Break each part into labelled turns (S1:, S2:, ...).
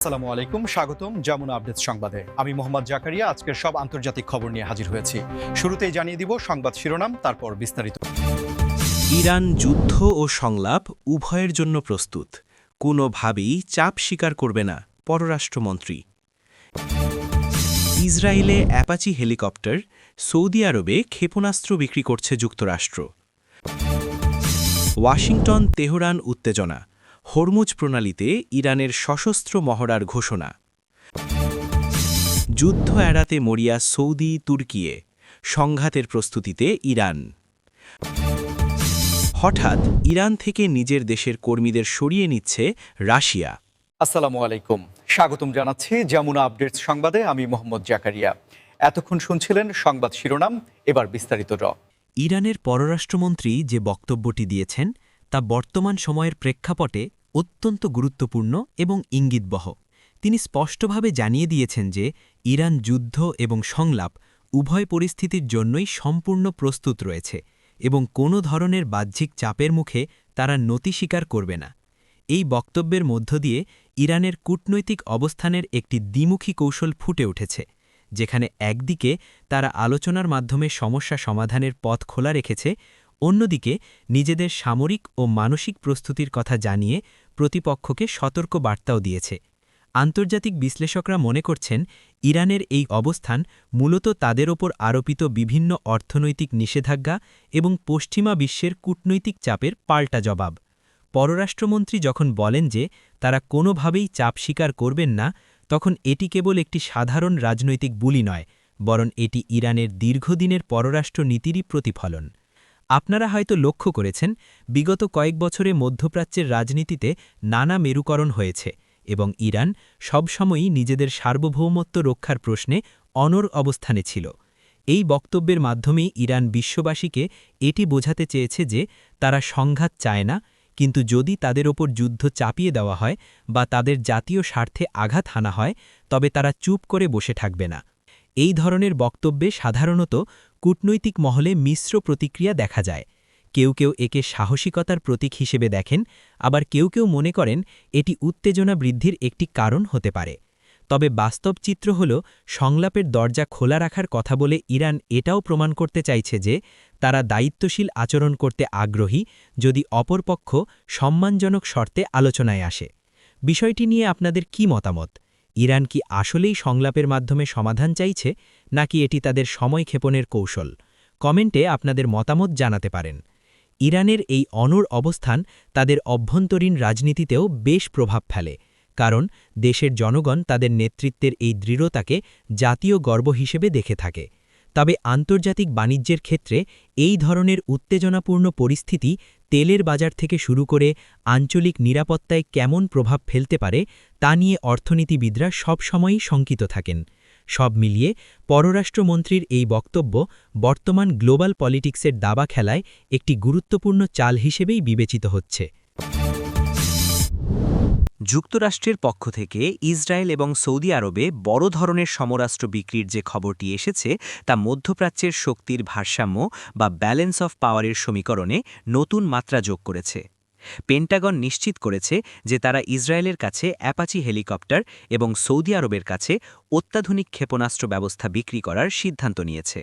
S1: আসসালামু আলাইকুম, স্বাগতম যমুনা আপডেটস সংবাদে। আমি মোহাম্মদ জাকারিয়া আজকের সব আন্তর্জাতিক খবর নিয়ে হাজির হয়েছি। শুরুতেই জানিয়ে দিব সংবাদ শিরোনাম, তারপর বিস্তারিত।
S2: ইরান যুদ্ধ ও সংলাপ উভয়ের জন্য প্রস্তুত, কোনোভাবেই চাপ স্বীকার করবে না পররাষ্ট্রমন্ত্রী। ইসরায়েলে অ্যাপাচি হেলিকপ্টার, সৌদি আরবে ক্ষেপণাস্ত্র বিক্রি করছে যুক্তরাষ্ট্র। ওয়াশিংটন তেহরান উত্তেজনা, হরমুজ প্রণালীতে ইরানের সশস্ত্র মহড়ার ঘোষণা। যুদ্ধ এড়াতে মরিয়া সৌদি তুর্কিয়ে, সংঘাতের প্রস্তুতিতে ইরান। হঠাৎ ইরান থেকে নিজের দেশের কর্মীদের সরিয়ে নিচ্ছে রাশিয়া।
S1: আসসালামু আলাইকুম, স্বাগতম জানাচ্ছি যমুনা আপডেটস সংবাদে। আমি মোহাম্মদ জাকারিয়া। এতক্ষণ শুনছিলেন সংবাদ শিরোনাম, এবার বিস্তারিত।
S3: ইরানের পররাষ্ট্রমন্ত্রী যে বক্তব্যটি দিয়েছেন তা বর্তমান সময়ের প্রেক্ষাপটে অত্যন্ত গুরুত্বপূর্ণ এবং ইঙ্গিতবহ। তিনি স্পষ্টভাবে জানিয়ে দিয়েছেন যে ইরান যুদ্ধ এবং সংলাপ উভয় পরিস্থিতির জন্যই সম্পূর্ণ প্রস্তুত রয়েছে এবং কোনো ধরনের বাহ্যিক চাপের মুখে তারা নতি স্বীকার করবে না। এই বক্তব্যের মধ্য দিয়ে ইরানের কূটনৈতিক অবস্থানের একটি দ্বিমুখী কৌশল ফুটে উঠেছে, যেখানে একদিকে তারা আলোচনার মাধ্যমে সমস্যা সমাধানের পথ খোলা রেখেছে, অন্যদিকে নিজেদের সামরিক ও মানসিক প্রস্তুতির কথা জানিয়ে প্রতিপক্ষকে সতর্ক বার্তাও দিয়েছে। আন্তর্জাতিক বিশ্লেষকরা মনে করছেন ইরানের এই অবস্থান মূলত তাদের ওপর আরোপিত বিভিন্ন অর্থনৈতিক নিষেধাজ্ঞা এবং পশ্চিমা বিশ্বের কূটনৈতিক চাপের পাল্টা জবাব। পররাষ্ট্রমন্ত্রী যখন বলেন যে তারা কোনোভাবেই চাপ স্বীকার করবেন না, তখন এটি কেবল একটি সাধারণ রাজনৈতিক বুলি নয়, বরং এটি ইরানের দীর্ঘদিনের পররাষ্ট্র নীতিরই প্রতিফলন। আপনারা হয়তো লক্ষ্য করেছেন, বিগত কয়েক বছরে মধ্যপ্রাচ্যের রাজনীতিতে নানা মেরুকরণ হয়েছে এবং ইরান সবসময়ই নিজেদের সার্বভৌমত্ব রক্ষার প্রশ্নে অনড় অবস্থানে ছিল। এই বক্তব্যের মাধ্যমেই ইরান বিশ্ববাসীকে এটি বোঝাতে চেয়েছে যে তারা সংঘাত চায় না, কিন্তু যদি তাদের ওপর যুদ্ধ চাপিয়ে দেওয়া হয় বা তাদের জাতীয় স্বার্থে আঘাত হানা হয়, তবে তারা চুপ করে বসে থাকবে না। এই ধরনের বক্তব্যে সাধারণত কূটনৈতিক মহলে মিশ্র প্রতিক্রিয়া দেখা যায়। কেউ কেউ একে সাহসিকতার প্রতীক হিসেবে দেখেন, আবার কেউ কেউ মনে করেন এটি উত্তেজনা বৃদ্ধির একটি কারণ হতে পারে। তবে বাস্তব চিত্র হল, সংলাপের দরজা খোলা রাখার কথা বলে ইরান এটাও প্রমাণ করতে চাইছে যে তারা দায়িত্বশীল আচরণ করতে আগ্রহী, যদি অপরপক্ষ সম্মানজনক শর্তে আলোচনায় আসে। বিষয়টি নিয়ে আপনাদের কি মতামত? ইরান কি আসলেই সংলাপের মাধ্যমে সমাধান চাইছে, নাকি এটি তাদের সময়ক্ষেপণের কৌশল? কমেন্টে আপনাদের মতামত জানাতে পারেন। ইরানের এই অনড় অবস্থান তাদের অভ্যন্তরীণ রাজনীতিতেও বেশ প্রভাব ফেলে, কারণ দেশের জনগণ তাদের নেতৃত্বের এই দৃঢ়তাকে জাতীয় গর্ব হিসেবে দেখে থাকে। তবে আন্তর্জাতিক বাণিজ্যের ক্ষেত্রে এই ধরনের উত্তেজনাপূর্ণ পরিস্থিতি তেলের বাজার থেকে শুরু করে আঞ্চলিক নিরাপত্তায় কেমন প্রভাব ফেলতে পারে তা নিয়ে অর্থনীতিবিদরা সবসময়ই শঙ্কিত থাকেন। সব মিলিয়ে পররাষ্ট্রমন্ত্রীর এই বক্তব্য বর্তমান গ্লোবাল পলিটিক্সের দাবা খেলায় একটি গুরুত্বপূর্ণ চাল হিসেবেই বিবেচিত হচ্ছে।
S2: যুক্তরাষ্ট্রের পক্ষ থেকে ইসরায়েল এবং সৌদি আরবে বড় ধরনের সমরাস্ত্র বিক্রির যে খবরটি এসেছে, তা মধ্যপ্রাচ্যের শক্তির ভারসাম্য বা ব্যালেন্স অফ পাওয়ারের সমীকরণে নতুন মাত্রা যোগ করেছে। পেন্টাগন নিশ্চিত করেছে যে তারা ইসরায়েলের কাছে অ্যাপাচি হেলিকপ্টার এবং সৌদি আরবের কাছে অত্যাধুনিক ক্ষেপণাস্ত্র ব্যবস্থা বিক্রি করার সিদ্ধান্ত নিয়েছে।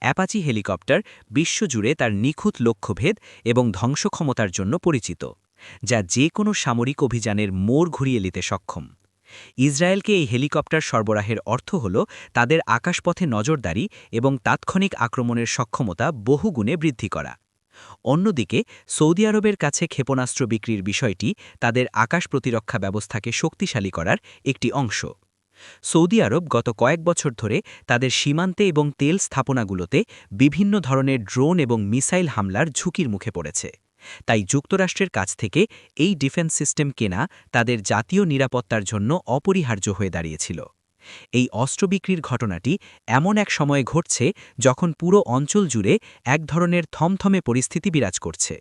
S2: অ্যাপাচি হেলিকপ্টার বিশ্বজুড়ে তার নিখুঁত লক্ষ্যভেদ এবং ধ্বংসক্ষমতার জন্য পরিচিত, যা যে কোনো সামরিক অভিযানের মোড় ঘুরিয়ে নিতে সক্ষম। ইসরায়েলকে এই হেলিকপ্টার সরবরাহের অর্থ হল তাদের আকাশপথে নজরদারি এবং তাৎক্ষণিক আক্রমণের সক্ষমতা বহুগুণে বৃদ্ধি করা। অন্যদিকে সৌদি আরবের কাছে ক্ষেপণাস্ত্র বিক্রির বিষয়টি তাদের আকাশ প্রতিরক্ষা ব্যবস্থাকে শক্তিশালী করার একটি অংশ। সৌদি আরব গত কয়েক বছর ধরে তাদের সীমান্তে এবং তেল স্থাপনাগুলোতে বিভিন্ন ধরনের ড্রোন এবং মিসাইল হামলার ঝুঁকির মুখে পড়েছে। তাই যুক্তরাষ্ট্রের কাছ থেকে এই ডিফেন্স সিস্টেম কেনা তাদের জাতীয় নিরাপত্তার জন্য অপরিহার্য হয়ে দাঁড়িয়েছিল। এই অস্ত্র বিক্রির ঘটনাটি এমন এক সময়ে ঘটছে যখন পুরো অঞ্চল জুড়ে এক ধরনের থমথমে পরিস্থিতি বিরাজ করছে।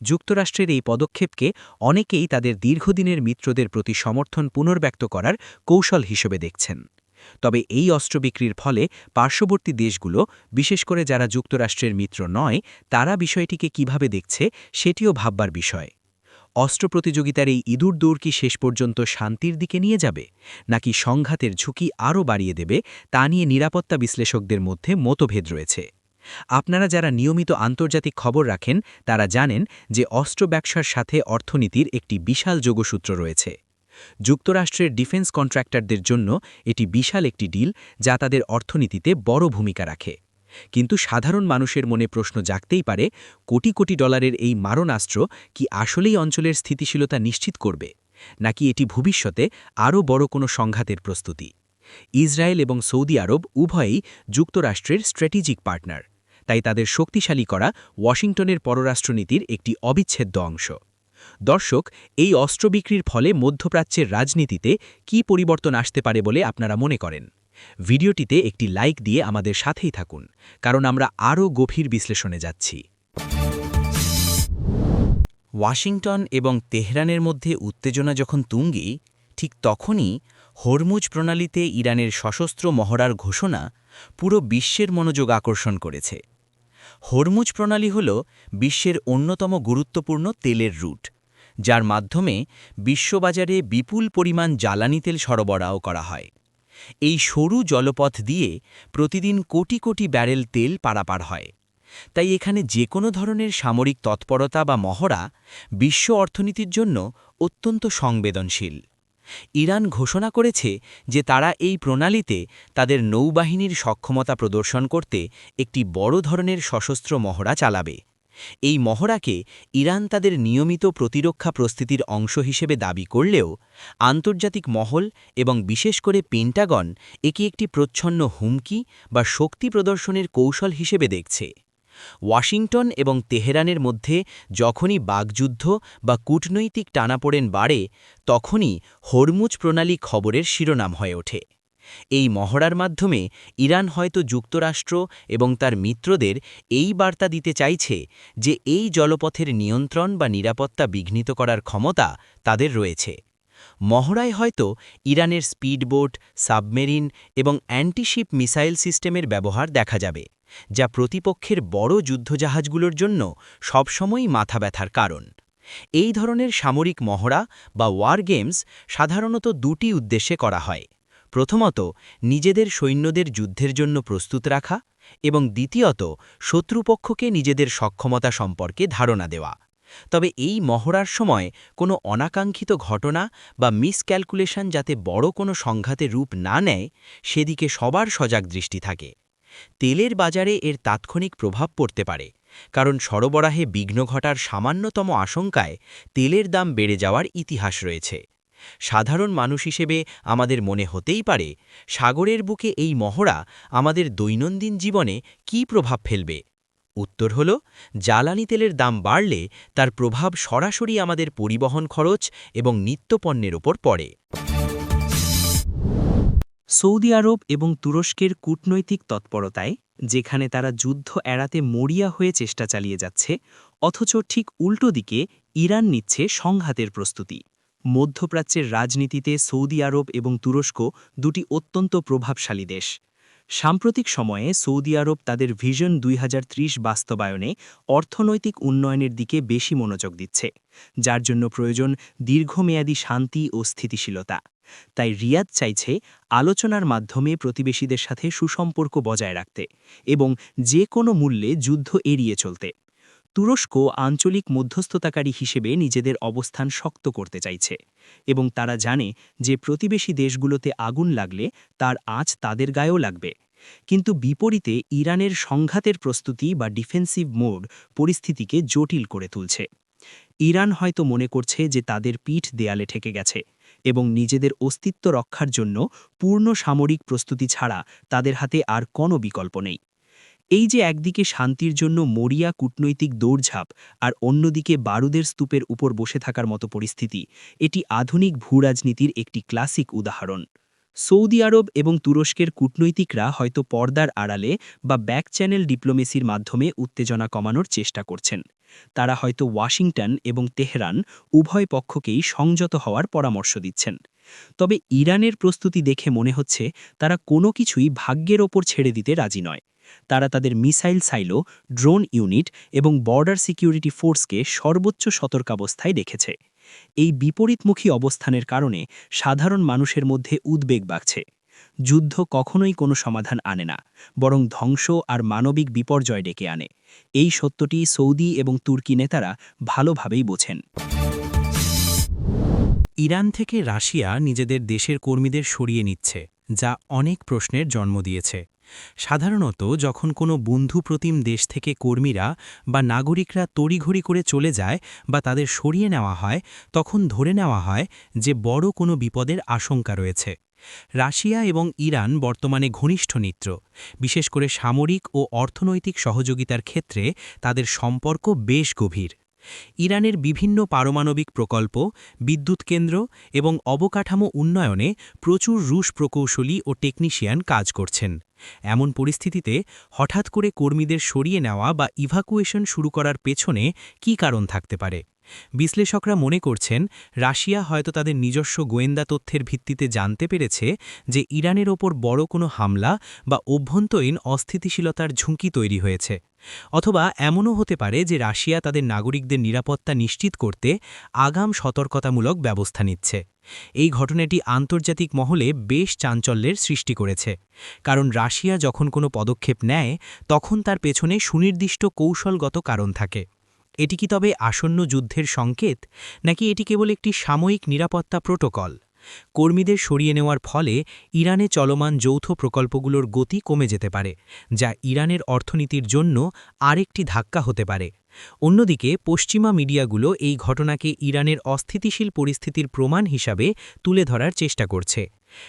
S2: যুক্তরাষ্ট্রের এই পদক্ষেপকে অনেকেই তাদের দীর্ঘদিনের মিত্রদের প্রতি সমর্থন পুনর্ব্যক্ত করার কৌশল হিসেবে দেখছেন। তবে এই অস্ত্র বিক্রির ফলে পার্শ্ববর্তী দেশগুলো, বিশেষ করে যারা যুক্তরাষ্ট্রের মিত্র নয়, তারা বিষয়টিকে কিভাবে দেখছে সেটিও ভাববার বিষয়। অস্ত্র প্রতিযোগিতার এই ইঁদুর দৌড় কি শেষ পর্যন্ত শান্তির দিকে নিয়ে যাবে নাকি সংঘাতের ঝুঁকি আরও বাড়িয়ে দেবে তা নিয়ে নিরাপত্তা বিশ্লেষকদের মধ্যে মতভেদ রয়েছে। আপনারা যারা নিয়মিত আন্তর্জাতিক খবর রাখেন তারা জানেন যে অস্ত্র ব্যবসার সাথে অর্থনীতির একটি বিশাল যোগসূত্র রয়েছে। যুক্তরাষ্ট্রের ডিফেন্স কন্ট্রাক্টরদের জন্য এটি বিশাল একটি ডিল যা তাদের অর্থনীতিতে বড় ভূমিকা রাখে। কিন্তু সাধারণ মানুষের মনে প্রশ্ন জাগতেই পারে, কোটি কোটি ডলারের এই মারণাস্ত্র কি আসলেই অঞ্চলের স্থিতিশীলতা নিশ্চিত করবে নাকি এটি ভবিষ্যতে আরও বড় কোনো সংঘাতের প্রস্তুতি। ইসরায়েল এবং সৌদি আরব উভয়েই যুক্তরাষ্ট্রের স্ট্র্যাটেজিক পার্টনার, তাই তাদের শক্তিশালী করা ওয়াশিংটনের পররাষ্ট্রনীতির একটি অবিচ্ছেদ্য অংশ। দর্শক, এই অস্ত্র বিক্রির ফলে মধ্যপ্রাচ্যের রাজনীতিতে কী পরিবর্তন আসতে পারে বলে আপনারা মনে করেন? ভিডিওটিতে একটি লাইক দিয়ে আমাদের সাথেই থাকুন, কারণ আমরা আরও গভীর বিশ্লেষণে যাচ্ছি। ওয়াশিংটন এবং তেহরানের মধ্যে উত্তেজনা যখন তুঙ্গে, ঠিক তখনই হরমুজ প্রণালীতে ইরানের সশস্ত্র মহড়ার ঘোষণা পুরো বিশ্বের মনোযোগ আকর্ষণ করেছে। হরমুজ প্রণালী হল বিশ্বের অন্যতম গুরুত্বপূর্ণ তেলের রুট, যার মাধ্যমে বিশ্ববাজারে বিপুল পরিমাণ জ্বালানি তেল সরবরাহ করা হয়। এই সরু জলপথ দিয়ে প্রতিদিন কোটি কোটি ব্যারেল তেল পারাপার হয়। তাই এখানে যে কোনো ধরনের সামরিক তৎপরতা বা মহড়া বিশ্ব অর্থনীতির জন্য অত্যন্ত সংবেদনশীল। ইরান ঘোষণা করেছে যে তারা এই প্রণালীতে তাদের নৌবাহিনীর সক্ষমতা প্রদর্শন করতে একটি বড় ধরনের সশস্ত্র মহড়া চালাবে। এই মহড়াকে ইরান তাদের নিয়মিত প্রতিরক্ষা প্রস্তুতির অংশ হিসেবে দাবি করলেও আন্তর্জাতিক মহল এবং বিশেষ করে পেন্টাগন একে একটি প্রচ্ছন্ন হুমকি বা শক্তি প্রদর্শনের কৌশল হিসেবে দেখছে। ওয়াশিংটন এবং তেহরানের মধ্যে যখনই বাগযুদ্ধ বা কূটনৈতিক টানাপোড়েন বাড়ে, তখনই হরমুজ প্রণালী খবরের শিরোনাম হয়ে ওঠে। এই মহড়ার মাধ্যমে ইরান হয়তো যুক্তরাষ্ট্র এবং তার মিত্রদের এই বার্তা দিতে চাইছে যে এই জলপথের নিয়ন্ত্রণ বা নিরাপত্তা বিঘ্নিত করার ক্ষমতা তাদের রয়েছে। মহড়ায় হয়তো ইরানের স্পিডবোট, সাবমেরিন এবং অ্যান্টিশিপ মিসাইল সিস্টেমের ব্যবহার দেখা যাবে, যা প্রতিপক্ষের বড় যুদ্ধজাহাজগুলোর জন্য সবসময়ই মাথা ব্যথার কারণ। এই ধরনের সামরিক মহড়া বা ওয়ার গেমস সাধারণত দুটি উদ্দেশ্যে করা হয়। প্রথমত, নিজেদের সৈন্যদের যুদ্ধের জন্য প্রস্তুত রাখা, এবং দ্বিতীয়ত, শত্রুপক্ষকে নিজেদের সক্ষমতা সম্পর্কে ধারণা দেওয়া। তবে এই মহড়ার সময় কোনো অনাকাঙ্ক্ষিত ঘটনা বা মিসক্যালকুলেশন যাতে বড় কোনো সংঘাতে রূপ না নেয়, সেদিকে সবার সজাগ দৃষ্টি থাকে। তেলের বাজারে এর তাৎক্ষণিক প্রভাব পড়তে পারে, কারণ সরবরাহে বিঘ্ন ঘটার সামান্যতম আশঙ্কায় তেলের দাম বেড়ে যাওয়ার ইতিহাস রয়েছে। সাধারণ মানুষ হিসেবে আমাদের মনে হতেই পারে, সাগরের বুকে এই মহড়া আমাদের দৈনন্দিন জীবনে কী প্রভাব ফেলবে। উত্তর হল, জ্বালানি তেলের দাম বাড়লে তার প্রভাব সরাসরি আমাদের পরিবহন খরচ এবং নিত্যপণ্যের ওপর পড়ে।
S3: সৌদি আরব এবং তুরস্কের কূটনৈতিক তৎপরতায়, যেখানে তারা যুদ্ধ এড়াতে মরিয়া হয়ে চেষ্টা চালিয়ে যাচ্ছে, অথচ ঠিক উল্টো দিকে ইরান নিচ্ছে সংঘাতের প্রস্তুতি। মধ্যপ্রাচ্যের রাজনীতিতে সৌদি আরব এবং তুরস্ক দুটি অত্যন্ত প্রভাবশালী দেশ। সাম্প্রতিক সময়ে সৌদি আরব তাদের ভিশন 2030 বাস্তবায়নে অর্থনৈতিক উন্নয়নের দিকে বেশি মনোযোগ দিচ্ছে, যার জন্য প্রয়োজন দীর্ঘমেয়াদী শান্তি ও স্থিতিশীলতা। তাই রিয়াদ চাইছে আলোচনার মাধ্যমে প্রতিবেশীদের সাথে সুসম্পর্ক বজায় রাখতে এবং যে কোনো মূল্যে যুদ্ধ এড়িয়ে চলতে। তুরস্ক আঞ্চলিক মধ্যস্থতাকারী হিসেবে নিজেদের অবস্থান শক্ত করতে চাইছে, এবং তারা জানে যে প্রতিবেশী দেশগুলোতে আগুন লাগলে তার আঁচ তাদের গায়েও লাগবে। কিন্তু বিপরীতে ইরানের সংঘাতের প্রস্তুতি বা ডিফেন্সিভ মোড পরিস্থিতিকে জটিল করে তুলছে। ইরান হয়তো মনে করছে যে তাদের পিঠ দেয়ালে ঠেকে গেছে এবং নিজেদের অস্তিত্ব রক্ষার জন্য পূর্ণ সামরিক প্রস্তুতি ছাড়া তাদের হাতে আর কোনো বিকল্প নেই। এই যে একদিকে শান্তির জন্য মরিয়া কূটনৈতিক দৌড়ঝাঁপ আর অন্যদিকে বারুদের স্তূপের উপর বসে থাকার মতো পরিস্থিতি, এটি আধুনিক ভূরাজনীতির একটি ক্লাসিক উদাহরণ। সৌদি আরব এবং তুরস্কের কূটনৈতিকরা হয়তো পর্দার আড়ালে বা ব্যাক চ্যানেল ডিপ্লোমেসির মাধ্যমে উত্তেজনা কমানোর চেষ্টা করছেন। তারা হয়তো ওয়াশিংটন এবং তেহরান উভয় পক্ষকেই সংযত হওয়ার পরামর্শ দিচ্ছেন। তবে ইরানের প্রস্তুতি দেখে মনে হচ্ছে তারা কোনো কিছুই ভাগ্যের ওপর ছেড়ে দিতে রাজি নয়। তারা তাদের মিসাইল সাইলো, ড্রোন ইউনিট এবং বর্ডার সিকিউরিটি ফোর্সকে সর্বোচ্চ সতর্কাবস্থায় রেখেছে।
S2: এই বিপরীতমুখী অবস্থানের কারণে সাধারণ মানুষের মধ্যে উদ্বেগ বাড়ছে। যুদ্ধ কখনোই কোনো সমাধান আনে না, বরং ধ্বংস আর মানবিক বিপর্যয় ডেকে আনে। এই সত্যটি সৌদি এবং তুর্কি নেতারা ভালোভাবেই বোঝেন। ইরান থেকে রাশিয়া নিজেদের দেশের কর্মীদের সরিয়ে নিচ্ছে, যা অনেক প্রশ্নের জন্ম দিয়েছে। সাধারণত যখন কোনো বন্ধুপ্রতিম দেশ থেকে কর্মীরা বা নাগরিকরা তড়িঘড়ি করে চলে যায় বা তাদের সরিয়ে নেওয়া হয়, তখন ধরে নেওয়া হয় যে বড় কোনো বিপদের আশঙ্কা রয়েছে। রাশিয়া এবং ইরান বর্তমানে ঘনিষ্ঠ মিত্র, বিশেষ করে সামরিক ও অর্থনৈতিক সহযোগিতার ক্ষেত্রে তাদের সম্পর্ক বেশ গভীর। ইরানের বিভিন্ন পারমাণবিক প্রকল্প, বিদ্যুৎ কেন্দ্র এবং অবকাঠামো উন্নয়নে প্রচুর রুশ প্রকৌশলী ও টেকনিশিয়ান কাজ করছেন। এমন পরিস্থিতিতে হঠাৎ করে কর্মীদের সরিয়ে নেওয়া বা ইভাকুয়েশন শুরু করার পেছনে কী কারণ থাকতে পারে? বিশ্লেষকরা মনে করছেন, রাশিয়া হয়তো তাদের নিজস্ব গোয়েন্দা তথ্যের ভিত্তিতে জানতে পেরেছে যে ইরানের ওপর বড় কোনো হামলা বা অভ্যন্তরীণ অস্থিতিশীলতার ঝুঁকি তৈরি হয়েছে। অথবা এমনও হতে পারে যে রাশিয়া তাদের নাগরিকদের নিরাপত্তা নিশ্চিত করতে আগাম সতর্কতামূলক ব্যবস্থা নিচ্ছে। এই ঘটনাটি আন্তর্জাতিক মহলে বেশ চাঞ্চল্যের সৃষ্টি করেছে, কারণ রাশিয়া যখন কোনো পদক্ষেপ নেয় তখন তার পেছনে সুনির্দিষ্ট কৌশলগত কারণ থাকে। এটি কি তবে আসন্ন যুদ্ধের সংকেত, নাকি এটি কেবল একটি সাময়িক নিরাপত্তা প্রোটোকল? কর্মীদের সরিয়ে নেওয়ার ফলে ইরানে চলমান যৌথ প্রকল্পগুলোর গতি কমে যেতে পারে, যা ইরানের অর্থনীতির জন্য আরেকটি ধাক্কা হতে পারে। অন্যদিকে পশ্চিমা মিডিয়াগুলো এই ঘটনাকে ইরানের অস্থিতিশীল পরিস্থিতির প্রমাণ হিসাবে তুলে ধরার চেষ্টা করছে।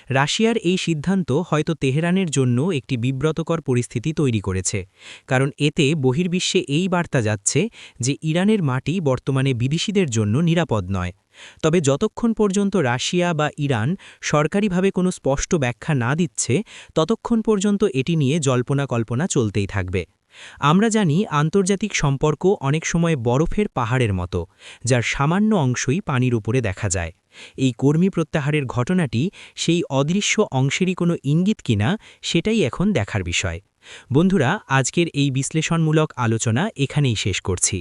S2: রাশিয়ার এই সিদ্ধান্ত হয়তো তেহরানের জন্য একটি বিব্রতকর পরিস্থিতি তৈরি করেছে, কারণ এতে বহির্বিশ্বে এই বার্তা যাচ্ছে যে ইরানের মাটি বর্তমানে বিদেশিদের জন্য নিরাপদ নয়। তবে যতক্ষণ পর্যন্ত রাশিয়া বা ইরান সরকারিভাবে কোনো স্পষ্ট ব্যাখ্যা না দিচ্ছে, ততক্ষণ পর্যন্ত এটি নিয়ে জল্পনা-কল্পনা চলতেই থাকবে। আমরা জানি আন্তর্জাতিক সম্পর্ক অনেক সময় বরফের পাহাড়ের মতো, যার সামান্য অংশই পানির উপরে দেখা যায়। এই কর্মী প্রত্যাহারের ঘটনাটি সেই অদৃশ্য অংশেরই কোনো ইঙ্গিত কিনা, সেটাই এখন দেখার বিষয়। বন্ধুরা, আজকের এই বিশ্লেষণমূলক আলোচনা এখানেই শেষ করছি।